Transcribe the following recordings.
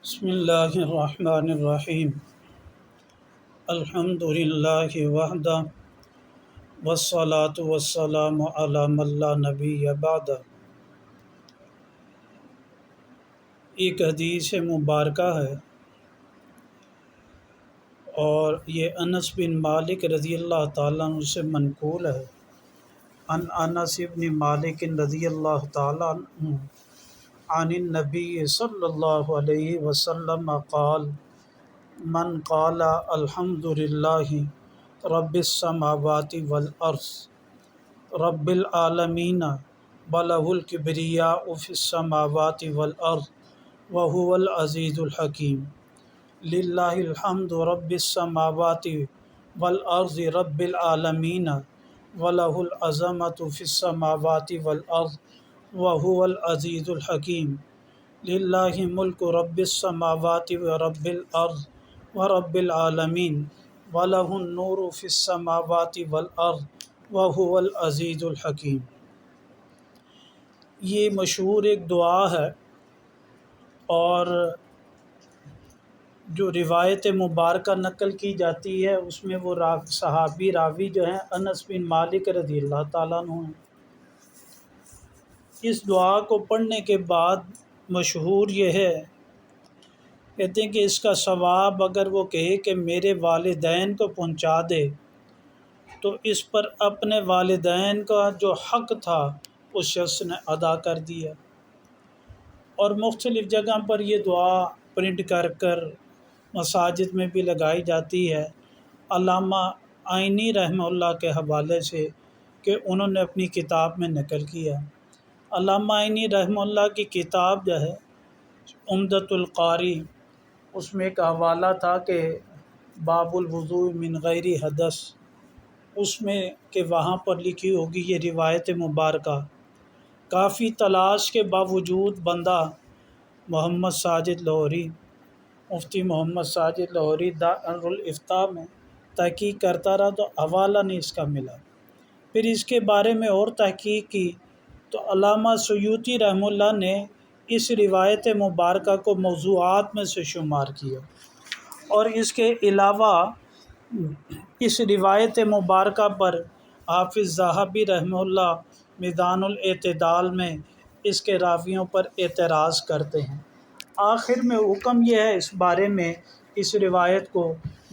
بسم اللہ الرحمن الرحیم الحمد للہ وحدہ والصلاة والسلام علی من لا نبی بعدہ۔ ایک حدیث مبارکہ ہے اور یہ انس بن مالک رضی اللہ تعالیٰ عنہ سے منقول ہے۔ عن انس بن مالک رضی اللہ تعالیٰ عنہ عن النبی صلی اللہ علیہ وسلم قال من قال الحمد للہ رب السماوات والارض رب العالمین ولہ الکبریاء فی السماوات والارض وہو العزیز الحکیم۔ للہ الحمد رب السماوات والارض رب العالمین ولہ العظمۃ فی السماوات والارض وہو العزیز الحکیم۔ للہ ملک رب السماوات ورب الارض ورب العالمین ولہ النور فی السماوات والارض وہو العزیز الحکیم۔ یہ مشہور ایک دعا ہے اور جو روایت مبارکہ نقل کی جاتی ہے اس میں وہ صحابی راوی جو ہیں انس بن مالک رضی اللہ تعالیٰ عنہ ہیں۔ اس دعا کو پڑھنے کے بعد مشہور یہ ہے، کہتے ہیں کہ اس کا ثواب اگر وہ کہے کہ میرے والدین کو پہنچا دے تو اس پر اپنے والدین کا جو حق تھا اس شخص نے ادا کر دیا۔ اور مختلف جگہ پر یہ دعا پرنٹ کر مساجد میں بھی لگائی جاتی ہے۔ علامہ عینی رحمہ اللہ کے حوالے سے کہ انہوں نے اپنی کتاب میں نقل کیا۔ علامہ عینی رحمہ اللہ کی کتاب جو ہے عمدۃ القاری، اس میں ایک حوالہ تھا کہ باب الوضوء من غیر حدث، اس میں کہ وہاں پر لکھی ہوگی یہ روایت مبارکہ۔ کافی تلاش کے باوجود بندہ محمد ساجد لاہوری، مفتی محمد ساجد لاہوری دارالافتاء میں تحقیق کرتا رہا تو حوالہ نہیں اس کا ملا۔ پھر اس کے بارے میں اور تحقیق کی تو علامہ سیوطی رحمہ اللہ نے اس روایت مبارکہ کو موضوعات میں سے شمار کیا، اور اس کے علاوہ اس روایت مبارکہ پر حافظ ذہبی رحمہ اللہ میزان الاعتدال میں اس کے راویوں پر اعتراض کرتے ہیں۔ آخر میں حکم یہ ہے اس بارے میں اس روایت کو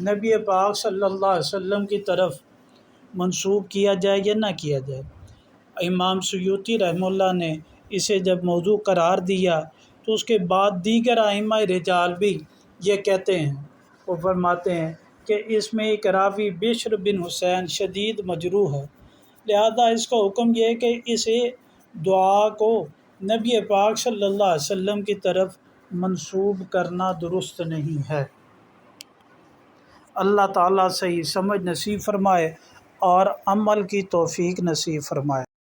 نبی پاک صلی اللہ علیہ وسلم کی طرف منسوب کیا جائے یا نہ کیا جائے۔ امام سیوطی رحمہ اللہ نے اسے جب موضوع قرار دیا تو اس کے بعد دیگر ائمہ رجال بھی یہ کہتے ہیں، وہ فرماتے ہیں کہ اس میں ایک راوی بشر بن حسین شدید مجروح ہے، لہذا اس کا حکم یہ ہے کہ اسے دعا کو نبی پاک صلی اللہ علیہ وسلم کی طرف منسوب کرنا درست نہیں ہے۔ اللہ تعالیٰ صحیح سمجھ نصیب فرمائے اور عمل کی توفیق نصیب فرمائے۔